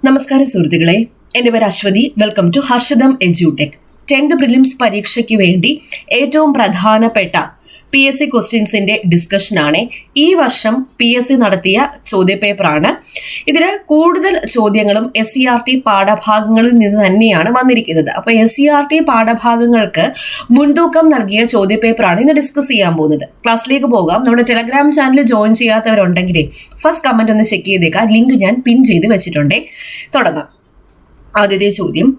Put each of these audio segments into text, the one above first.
നമസ്കാരം സുഹൃത്തുക്കളെ, എൻ്റെ പേര് അശ്വതി. വെൽക്കം ടു ഹർഷദം എജ്യൂടെക്. 10th പ്രിലിംസ് പരീക്ഷയ്ക്ക് വേണ്ടി ഏറ്റവും പ്രധാനപ്പെട്ട PSC ക്വസ്റ്റ്യൻസിന്റെ ഡിസ്കഷനാണ്. ഈ വർഷം PSC നടത്തിയ ചോദ്യപേപ്പറാണ്. ഇതിൽ കൂടുതൽ ചോദ്യങ്ങളും SCERT പാഠഭാഗങ്ങളിൽ നിന്ന് തന്നെയാണ് വന്നിരിക്കുന്നത്. അപ്പോൾ SCERT പാഠഭാഗങ്ങൾക്ക് മുൻതൂക്കം നൽകിയ ചോദ്യപേപ്പറാണ് ഇന്ന് ഡിസ്കസ് ചെയ്യാൻ പോകുന്നത്. ക്ലാസ്സിലേക്ക് പോകാം. നമ്മുടെ ടെലഗ്രാം ചാനൽ ജോയിൻ ചെയ്യാത്തവരുണ്ടെങ്കിൽ ഫസ്റ്റ് കമന്റ് ഒന്ന് ചെക്ക് ചെയ്തേക്കാം. ലിങ്ക് ഞാൻ പിൻ ചെയ്ത് വെച്ചിട്ടുണ്ട്. തുടങ്ങാം. ആദ്യത്തെ ചോദ്യം,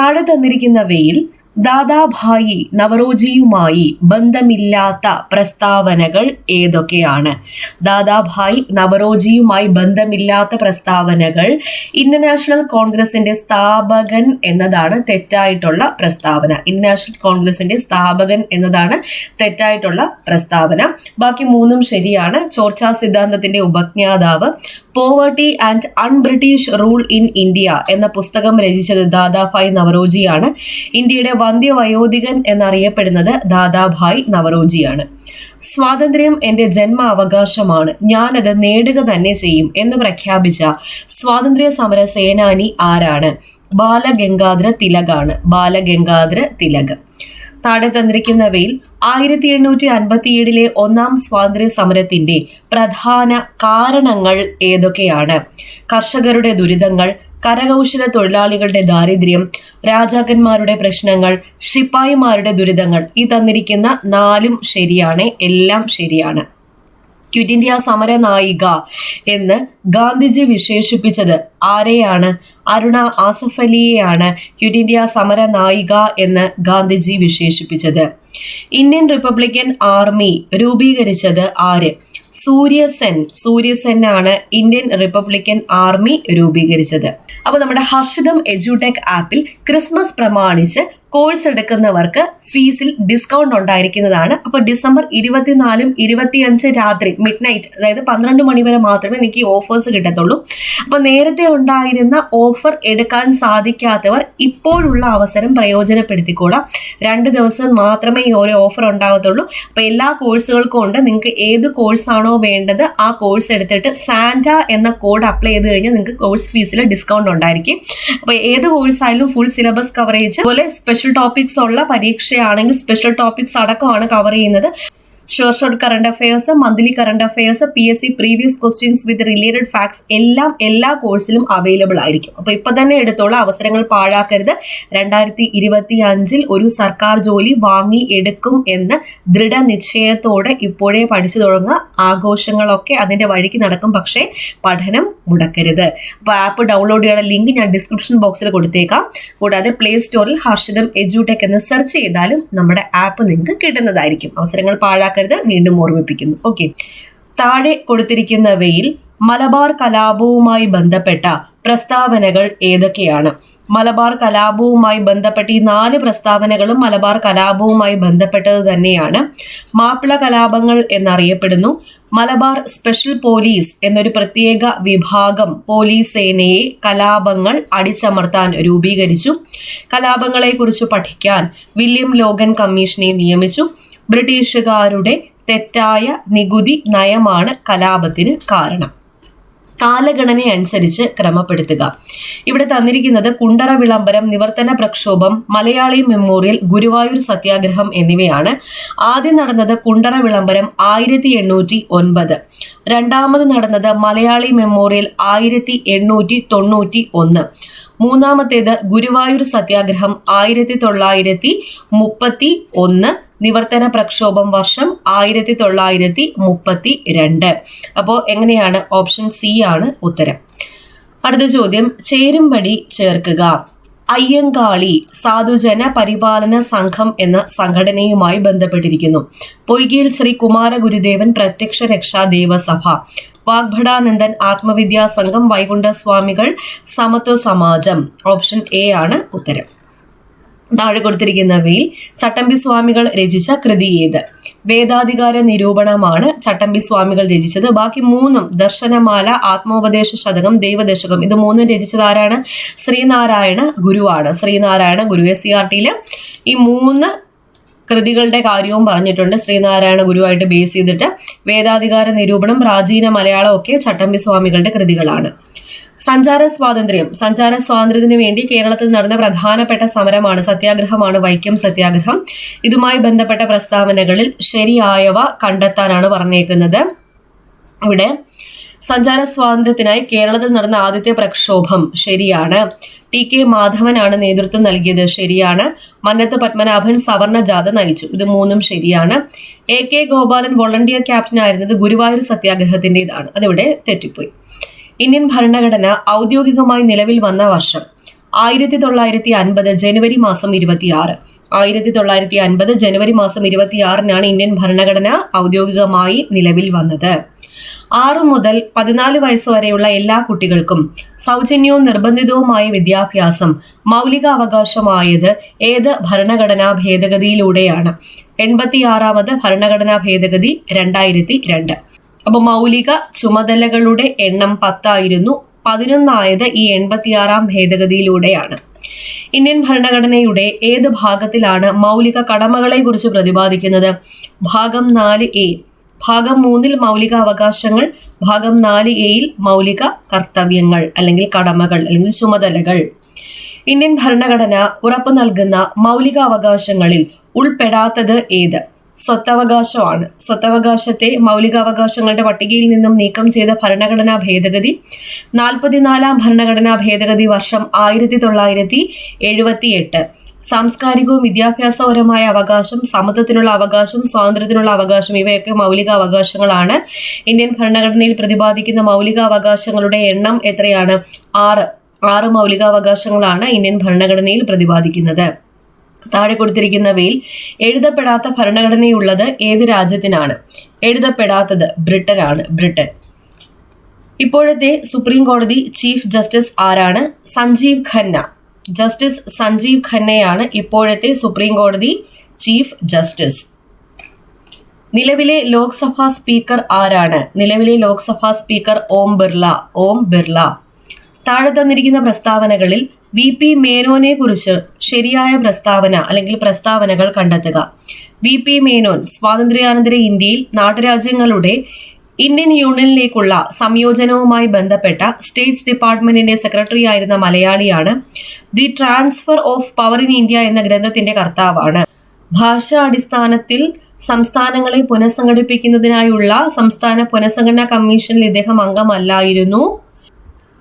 താഴെ തന്നിരിക്കുന്നവയിൽ ദാദാഭായി നവറോജിയുമായി ബന്ധമില്ലാത്ത പ്രസ്താവനകൾ ഏതൊക്കെയാണ്? ദാദാഭായി നവറോജിയുമായി ബന്ധമില്ലാത്ത പ്രസ്താവനകൾ ഇന്ത്യൻ നാഷണൽ കോൺഗ്രസിന്റെ സ്ഥാപകൻ എന്നതാണ് തെറ്റായിട്ടുള്ള പ്രസ്താവന. ഇന്ത്യൻ നാഷണൽ കോൺഗ്രസിന്റെ സ്ഥാപകൻ എന്നതാണ് തെറ്റായിട്ടുള്ള പ്രസ്താവന. ബാക്കി മൂന്നും ശരിയാണ്. ചോർച്ചാ സിദ്ധാന്തത്തിന്റെ ഉപജ്ഞാതാവ്, poverty and un-British rule in India എന്ന പുസ്തകം രചിച്ചത് ദാദാഭായ് നവറോജിയാണ്. ഇന്ത്യയുടെ വന്ധ്യവയോധികൻ എന്നറിയപ്പെടുന്നത് ദാദാഭായ് നവറോജിയാണ്. സ്വാതന്ത്ര്യം എൻ്റെ ജന്മ അവകാശമാണ്, ഞാനത് നേടുക തന്നെ ചെയ്യും എന്ന് പ്രഖ്യാപിച്ച സ്വാതന്ത്ര്യ സമര സേനാനി ആരാണ്? ബാലഗംഗാധര തിലകാണ്. ബാലഗംഗാധര തിലക്. താഴെ തന്നിരിക്കുന്നവയിൽ 1857 ഒന്നാം സ്വാതന്ത്ര്യ സമരത്തിന്റെ പ്രധാന കാരണങ്ങൾ ഏതൊക്കെയാണ്? കർഷകരുടെ ദുരിതങ്ങൾ, കരകൗശല തൊഴിലാളികളുടെ ദാരിദ്ര്യം, രാജാക്കന്മാരുടെ പ്രശ്നങ്ങൾ, ശിപ്പായിമാരുടെ ദുരിതങ്ങൾ. ഈ തന്നിരിക്കുന്ന 4 ശരിയാണ്. എല്ലാം ശരിയാണ്. ക്വിറ്റ് ഇന്ത്യ സമര നായിക എന്ന് ഗാന്ധിജി വിശേഷിപ്പിച്ചത് ആരെയാണ്? അരുണ ആസഫ് അലിയെയാണ് ക്വിറ്റ് ഇന്ത്യ സമര നായിക എന്ന് ഗാന്ധിജി വിശേഷിപ്പിച്ചത്. ഇന്ത്യൻ റിപ്പബ്ലിക്കൻ ആർമി രൂപീകരിച്ചത് ആര്? സൂര്യസെൻ ആണ് ഇന്ത്യൻ റിപ്പബ്ലിക്കൻ ആർമി രൂപീകരിച്ചത്. അപ്പൊ നമ്മുടെ ഹർഷദം എജ്യൂടെക് ആപ്പിൽ ക്രിസ്മസ് പ്രമാണിച്ച് കോഴ്സ് എടുക്കുന്നവർക്ക് ഫീസിൽ ഡിസ്കൗണ്ട് ഉണ്ടായിരിക്കുന്നതാണ്. അപ്പൊ ഡിസംബർ 24 25 രാത്രി മിഡ്നൈറ്റ്, അതായത് 12 മണി വരെ മാത്രമേ നിങ്ങൾക്ക് ഈ ഓഫേഴ്സ് കിട്ടത്തുള്ളൂ. അപ്പൊ നേരത്തെ ഉണ്ടായിരുന്ന ഓഫർ എടുക്കാൻ സാധിക്കാത്തവർ ഇപ്പോഴുള്ള അവസരം പ്രയോജനപ്പെടുത്തിക്കോളാം. 2 ദിവസം മാത്രമേ ഈ ഒരു ഓഫർ ഉണ്ടാകത്തുള്ളൂ. അപ്പൊ എല്ലാ കോഴ്സുകൾക്കും ഉണ്ട്. നിങ്ങൾക്ക് ഏത് കോഴ്സാണോ വേണ്ടത് ആ കോഴ്സ് എടുത്തിട്ട് സാന്റ എന്ന കോഡ് അപ്ലൈ ചെയ്ത് കഴിഞ്ഞാൽ നിങ്ങൾക്ക് കോഴ്സ് ഫീസിൽ ഡിസ്കൗണ്ട് ഉണ്ടായിരിക്കും. അപ്പൊ ഏത് കോഴ്സ് ആയാലും ഫുൾ സിലബസ് കവറേജ്, അതുപോലെ സ്പെഷ്യൽ ടോപ്പിക്സ് ഉള്ള പരീക്ഷയാണെങ്കിൽ സ്പെഷ്യൽ ടോപ്പിക്സ് അടക്കമാണ് കവർ ചെയ്യുന്നത്. Short current affairs, monthly current affairs, PSC previous questions with related facts എല്ലാം എല്ലാ കോഴ്സിലും അവൈലബിൾ ആയിരിക്കും. അപ്പൊ ഇപ്പൊ തന്നെ എടുത്തോളൂ, അവസരങ്ങൾ പാഴാക്കരുത്. 2025 ഒരു സർക്കാർ ജോലി വാങ്ങി എടുക്കും എന്ന് ദൃഢനിശ്ചയത്തോടെ ഇപ്പോഴേ പഠിച്ചു തുടങ്ങുക. ആഘോഷങ്ങളൊക്കെ അതിന്റെ വഴിക്ക് നടക്കും, പക്ഷേ പഠനം മുടക്കരുത്. അപ്പൊ ആപ്പ് ഡൗൺലോഡ് ചെയ്യാനുള്ള ലിങ്ക് ഞാൻ ഡിസ്ക്രിപ്ഷൻ ബോക്സിൽ കൊടുത്തേക്കാം. കൂടാതെ പ്ലേ സ്റ്റോറിൽ ഹർഷദം എജ്യൂടെക് എന്ന് സെർച്ച് ചെയ്താലും നമ്മുടെ ആപ്പ് നിങ്ങൾക്ക് കിട്ടുന്നതായിരിക്കും. അവസരങ്ങൾ പാഴാക്കരുത്, വീണ്ടും ഓർമ്മിപ്പിക്കുന്നു. ഓക്കെ, താഴെ കൊടുത്തിരിക്കുന്നവയിൽ മലബാർ കലാപവുമായി ബന്ധപ്പെട്ട പ്രസ്താവനകൾ ഏതൊക്കെയാണ്? മലബാർ കലാപവുമായി ബന്ധപ്പെട്ട ഈ 4 പ്രസ്താവനകളും മലബാർ കലാപവുമായി ബന്ധപ്പെട്ടത് തന്നെയാണ്. മാപ്പിള കലാപങ്ങൾ എന്നറിയപ്പെടുന്നു. മലബാർ സ്പെഷ്യൽ പോലീസ് എന്നൊരു പ്രത്യേക വിഭാഗം പോലീസ് സേനയെ കലാപങ്ങൾ അടിച്ചമർത്താൻ രൂപീകരിച്ചു. കലാപങ്ങളെക്കുറിച്ച് പഠിക്കാൻ വില്യം ലോഗൻ കമ്മീഷനെ നിയമിച്ചു. ബ്രിട്ടീഷുകാരുടെ തെറ്റായ നികുതി നയമാണ് കലാപത്തിന് കാരണം. കാലഗണന അനുസരിച്ച് ക്രമപ്പെടുത്തുക. ഇവിടെ തന്നിരിക്കുന്നത് കുണ്ടറ വിളംബരം, നിവർത്തന പ്രക്ഷോഭം, മലയാളി മെമ്മോറിയൽ, ഗുരുവായൂർ സത്യാഗ്രഹം എന്നിവയാണ്. ആദ്യം നടന്നത് കുണ്ടറ വിളംബരം 1809. രണ്ടാമത് നടന്നത് മലയാളി മെമ്മോറിയൽ 1891. മൂന്നാമത്തേത് ഗുരുവായൂർ സത്യാഗ്രഹം 1931. നിവർത്തന പ്രക്ഷോഭം വർഷം 1932. അപ്പോൾ എങ്ങനെയാണ്? ഓപ്ഷൻ സി ആണ് ഉത്തരം. അടുത്ത ചോദ്യം, ചേരുംപടി ചേർക്കുക. അയ്യങ്കാളി സാധുജന പരിപാലന സംഘം എന്ന സംഘടനയുമായി ബന്ധപ്പെട്ടിരിക്കുന്നു. പൊയ്കയിൽ ശ്രീ കുമാര ഗുരുദേവൻ പ്രത്യക്ഷ രക്ഷാ ദേവസഭ, വാഗ്ഭടാനന്ദൻ ആത്മവിദ്യാ സംഘം, വൈകുണ്ഠ സ്വാമികൾ സമത്വ സമാജം. ഓപ്ഷൻ എ ആണ് ഉത്തരം. താഴെ കൊടുത്തിരിക്കുന്നവയിൽ ചട്ടമ്പി സ്വാമികൾ രചിച്ച കൃതി ഏത്? വേദാധികാര നിരൂപണമാണ് ചട്ടമ്പി സ്വാമികൾ രചിച്ചത്. ബാക്കി 3 ദർശനമാല, ആത്മോപദേശ ശതകം, ദൈവദശകം, ഇത് 3 രചിച്ചത് ആരാണ്? ശ്രീനാരായണ ഗുരുവാണ്. ശ്രീനാരായണ ഗുരു. SCERTയിൽ ഈ 3 കൃതികളുടെ കാര്യവും പറഞ്ഞിട്ടുണ്ട്. ശ്രീനാരായണ ഗുരുവായിട്ട് ബേസ് ചെയ്തിട്ട് വേദാധികാര നിരൂപണം, പ്രാചീന മലയാളം ഒക്കെ ചട്ടമ്പി സ്വാമികളുടെ കൃതികളാണ്. സഞ്ചാര സ്വാതന്ത്ര്യത്തിന് വേണ്ടി കേരളത്തിൽ നടന്ന പ്രധാനപ്പെട്ട സമരമാണ് സത്യാഗ്രഹമാണ് വൈക്കം സത്യാഗ്രഹം. ഇതുമായി ബന്ധപ്പെട്ട പ്രസ്താവനകളിൽ ശരിയായവ കണ്ടെത്താനാണ് പറഞ്ഞേക്കുന്നത്. ഇവിടെ സഞ്ചാര സ്വാതന്ത്ര്യത്തിനായി കേരളത്തിൽ നടന്ന ആദ്യത്തെ പ്രക്ഷോഭം ശരിയാണ്. ടി.കെ. മാധവനാണ് നേതൃത്വം നൽകിയത്, ശരിയാണ്. മന്നത്ത് പത്മനാഭൻ സവർണ ജാഥ നയിച്ചു, ഇത് 3 ശരിയാണ്. A.K. ഗോപാലൻ വോളണ്ടിയർ ക്യാപ്റ്റൻ ആയിരുന്നത് ഗുരുവായൂർ സത്യാഗ്രഹത്തിൻ്റെതാണ്, അതിവിടെ തെറ്റിപ്പോയി. ഇന്ത്യൻ ഭരണഘടന ഔദ്യോഗികമായി നിലവിൽ വന്ന വർഷം 1950 ജനുവരി മാസം 26. 1950 ജനുവരി മാസം 26-നാണ് ഇന്ത്യൻ ഭരണഘടന ഔദ്യോഗികമായി നിലവിൽ വന്നത്. 6 മുതൽ 14 വയസ്സ് വരെയുള്ള എല്ലാ കുട്ടികൾക്കും സൗജന്യവും നിർബന്ധിതവുമായ വിദ്യാഭ്യാസം മൗലിക അവകാശമായത് ഏത് ഭരണഘടനാ ഭേദഗതിയിലൂടെയാണ്? 86ാമത് ഭരണഘടനാ ഭേദഗതി 2002. അപ്പൊ മൗലിക ചുമതലകളുടെ എണ്ണം 10 ആയിരുന്നു, 11 ഈ 86ാം ഭേദഗതിയിലൂടെയാണ്. ഇന്ത്യൻ ഭരണഘടനയുടെ ഏത് ഭാഗത്തിലാണ് മൗലിക കടമകളെ കുറിച്ച് പ്രതിപാദിക്കുന്നത്? ഭാഗം 4A. ഭാഗം 3-ൽ മൗലിക അവകാശങ്ങൾ, ഭാഗം 4A-യിൽ മൗലിക കർത്തവ്യങ്ങൾ അല്ലെങ്കിൽ കടമകൾ അല്ലെങ്കിൽ ചുമതലകൾ. ഇന്ത്യൻ ഭരണഘടന ഉറപ്പു നൽകുന്ന മൗലിക അവകാശങ്ങളിൽ ഉൾപ്പെടാത്തത് ഏത്? സ്വത്തവകാശമാണ്. സ്വത്തവകാശത്തെ മൗലിക അവകാശങ്ങളുടെ പട്ടികയിൽ നിന്നും നീക്കം ചെയ്ത ഭരണഘടനാ ഭേദഗതി 44ാം ഭരണഘടനാ ഭേദഗതി വർഷം 1978. സാംസ്കാരികവും വിദ്യാഭ്യാസപരമായ അവകാശം, സമത്വത്തിനുള്ള അവകാശം, സ്വാതന്ത്ര്യത്തിനുള്ള അവകാശം, ഇവയൊക്കെ മൗലിക അവകാശങ്ങളാണ്. ഇന്ത്യൻ ഭരണഘടനയിൽ പ്രതിപാദിക്കുന്ന മൗലിക അവകാശങ്ങളുടെ എണ്ണം എത്രയാണ്? 6 മൗലികാവകാശങ്ങളാണ് ഇന്ത്യൻ ഭരണഘടനയിൽ പ്രതിപാദിക്കുന്നത്. താഴെ കൊടുത്തിരിക്കുന്നവയിൽ എഴുതപ്പെടാത്ത ഭരണഘടനയുള്ളത് ഏത് രാജ്യത്തിനാണ്? എഴുതപ്പെടാത്തത് ബ്രിട്ടനാണ്. ബ്രിട്ടൻ. ഇപ്പോഴത്തെ സുപ്രീം കോടതി ചീഫ് ജസ്റ്റിസ് ആരാണ്? സഞ്ജീവ് ഖന്ന. ജസ്റ്റിസ് സഞ്ജീവ് ഖന്നയാണ് ഇപ്പോഴത്തെ സുപ്രീം കോടതി ചീഫ് ജസ്റ്റിസ്. നിലവിലെ ലോക്സഭാ സ്പീക്കർ ആരാണ്? നിലവിലെ ലോക്സഭാ സ്പീക്കർ ഓം ബിർള. താഴെ തന്നിരിക്കുന്ന പ്രസ്താവനകളിൽ VP മേനോനെ കുറിച്ച് ശരിയായ പ്രസ്താവന അല്ലെങ്കിൽ പ്രസ്താവനകൾ കണ്ടെത്തുക. VP മേനോൻ സ്വാതന്ത്ര്യാനന്തര ഇന്ത്യയിൽ നാട്ടുരാജ്യങ്ങളുടെ ഇന്ത്യൻ യൂണിയനിലേക്കുള്ള സംയോജനവുമായി ബന്ധപ്പെട്ട സ്റ്റേറ്റ്സ് ഡിപ്പാർട്ട്മെന്റിന്റെ സെക്രട്ടറി ആയിരുന്ന മലയാളിയാണ്. The transfer of power in India എന്ന ഗ്രന്ഥത്തിന്റെ കർത്താവാണ്. ഭാഷാ അടിസ്ഥാനത്തിൽ സംസ്ഥാനങ്ങളെ പുനഃസംഘടിപ്പിക്കുന്നതിനായുള്ള സംസ്ഥാന പുനഃസംഘടനാ കമ്മീഷനിൽ ഇദ്ദേഹം അംഗമല്ലായിരുന്നു.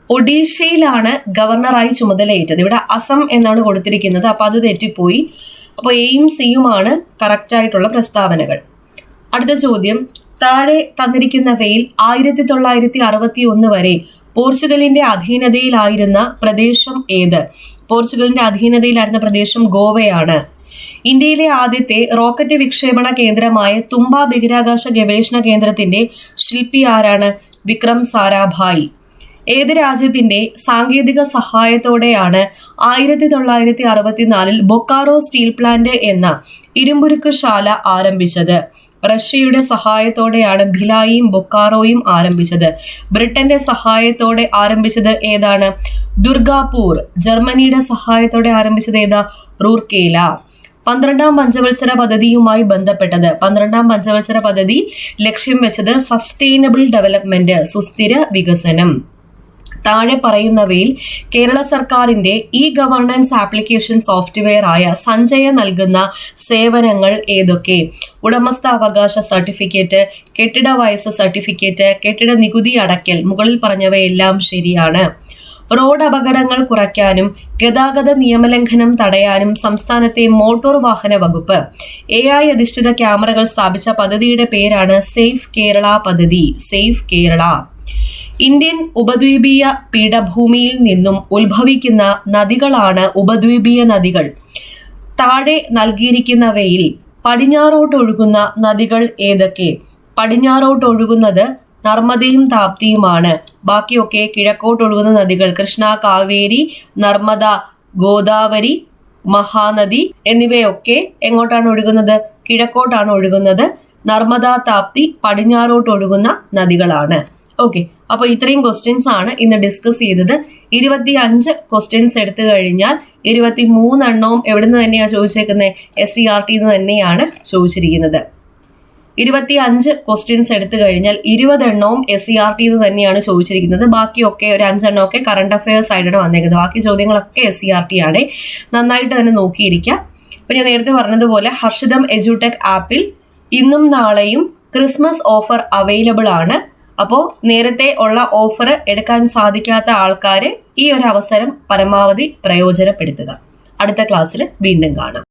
ഒഡീഷയിലാണ് ഗവർണറായി ചുമതലയേറ്റത്. ഇവിടെ അസം എന്നാണ് കൊടുത്തിരിക്കുന്നത്, അപ്പൊ അത് തെറ്റിപ്പോയി. അപ്പോൾ എയും സിയുമാണ് കറക്റ്റ് ആയിട്ടുള്ള പ്രസ്താവനകൾ. അടുത്ത ചോദ്യം, താഴെ തന്നിരിക്കുന്നവയിൽ 1961 വരെ പോർച്ചുഗലിന്റെ അധീനതയിലായിരുന്ന പ്രദേശം ഏത്? പോർച്ചുഗലിന്റെ അധീനതയിലായിരുന്ന പ്രദേശം ഗോവയാണ്. ഇന്ത്യയിലെ ആദ്യത്തെ റോക്കറ്റ് വിക്ഷേപണ കേന്ദ്രമായ തുമ്പ ബഹിരാകാശ ഗവേഷണ കേന്ദ്രത്തിന്റെ ശില്പി ആരാണ്? വിക്രം സാരാഭായ്. ഏത് രാജ്യത്തിന്റെ സാങ്കേതിക സഹായത്തോടെയാണ് 1964-ൽ ബൊക്കാറോ സ്റ്റീൽ പ്ലാന്റ് എന്ന ഇരുമ്പുരുക്ക് ശാല ആരംഭിച്ചത്? റഷ്യയുടെ സഹായത്തോടെയാണ് ഭിലായിയും ബൊക്കാറോയും ആരംഭിച്ചത്. ബ്രിട്ടന്റെ സഹായത്തോടെ ആരംഭിച്ചത് ഏതാണ്? ദുർഗാപൂർ. ജർമ്മനിയുടെ സഹായത്തോടെ ആരംഭിച്ചത് ഏതാ? റൂർക്കേല. 12ാം പഞ്ചവത്സര പദ്ധതിയുമായി ബന്ധപ്പെട്ടത്. 12ാം പഞ്ചവത്സര പദ്ധതി ലക്ഷ്യം വെച്ചത് സസ്റ്റൈനബിൾ ഡെവലപ്മെന്റ്, സുസ്ഥിര വികസനം. താഴെ പറയുന്നവയിൽ കേരള സർക്കാരിന്റെ ഗവേണൻസ് ആപ്ലിക്കേഷൻ സോഫ്റ്റ്വെയർ ആയ സഞ്ജയ നൽകുന്ന സേവനങ്ങൾ ഏതൊക്കെ? ഉടമസ്ഥാവകാശ സർട്ടിഫിക്കറ്റ്, കെട്ടിട വയസ്സ് സർട്ടിഫിക്കറ്റ്, കെട്ടിട നികുതി അടയ്ക്കൽ, മുകളിൽ പറഞ്ഞവയെല്ലാം ശരിയാണ്. റോഡ് അപകടങ്ങൾ കുറയ്ക്കാനും ഗതാഗത നിയമലംഘനം തടയാനും സംസ്ഥാനത്തെ മോട്ടോർ വാഹന വകുപ്പ് AI അധിഷ്ഠിത ക്യാമറകൾ സ്ഥാപിച്ച പദ്ധതിയുടെ പേരാണ് സേഫ് കേരള പദ്ധതി. സേഫ് കേരള. ഇന്ത്യൻ ഉപദ്വീപീയ പീഠഭൂമിയിൽ നിന്നും ഉത്ഭവിക്കുന്ന നദികളാണ് ഉപദ്വീപീയ നദികൾ. താഴെ നൽകിയിരിക്കുന്നവയിൽ പടിഞ്ഞാറോട്ടൊഴുകുന്ന നദികൾ ഏതൊക്കെ? പടിഞ്ഞാറോട്ടൊഴുകുന്നത് നർമ്മദയും താപ്തിയുമാണ്. ബാക്കിയൊക്കെ കിഴക്കോട്ടൊഴുകുന്ന നദികൾ കൃഷ്ണ, കാവേരി, നർമ്മദ, ഗോദാവരി, മഹാനദി എന്നിവയൊക്കെ എങ്ങോട്ടാണ് ഒഴുകുന്നത്? കിഴക്കോട്ടാണ് ഒഴുകുന്നത്. നർമ്മദ, താപ്തി പടിഞ്ഞാറോട്ടൊഴുകുന്ന നദികളാണ്. ഓക്കെ, അപ്പോൾ ഇത്രയും ക്വസ്റ്റ്യൻസ് ആണ് ഇന്ന് ഡിസ്കസ് ചെയ്തത്. 25 ക്വസ്റ്റ്യൻസ് എടുത്തു കഴിഞ്ഞാൽ 23 എണ്ണവും എവിടെ നിന്ന് തന്നെയാണ് ചോദിച്ചേക്കുന്നത്? SCERT തന്നെയാണ് ചോദിച്ചിരിക്കുന്നത്. 25 ക്വസ്റ്റ്യൻസ് എടുത്തു കഴിഞ്ഞാൽ 20 എണ്ണവും SCERT തന്നെയാണ് ചോദിച്ചിരിക്കുന്നത്. ബാക്കിയൊക്കെ ഒരു 5 എണ്ണമൊക്കെ കറണ്ട് അഫയേഴ്സ് ആയിട്ടാണ് വന്നേക്കുന്നത്. ബാക്കി ചോദ്യങ്ങളൊക്കെ SCERT ആണ്. നന്നായിട്ട് തന്നെ നോക്കിയിരിക്കുക. ഇപ്പൊ ഞാൻ നേരത്തെ പറഞ്ഞതുപോലെ ഹർഷിതം എഡ്യൂടെക് ആപ്പിൽ ഇന്നും നാളെയും ക്രിസ്മസ് ഓഫർ അവൈലബിൾ ആണ്. അപ്പോൾ നേരത്തെ ഉള്ള ഓഫർ എടുക്കാൻ സാധിക്കാത്ത ആൾക്കാർ ഈ ഒരു അവസരം പരമാവധി പ്രയോജനപ്പെടുത്തുക. അടുത്ത ക്ലാസ്സിൽ വീണ്ടും കാണാം.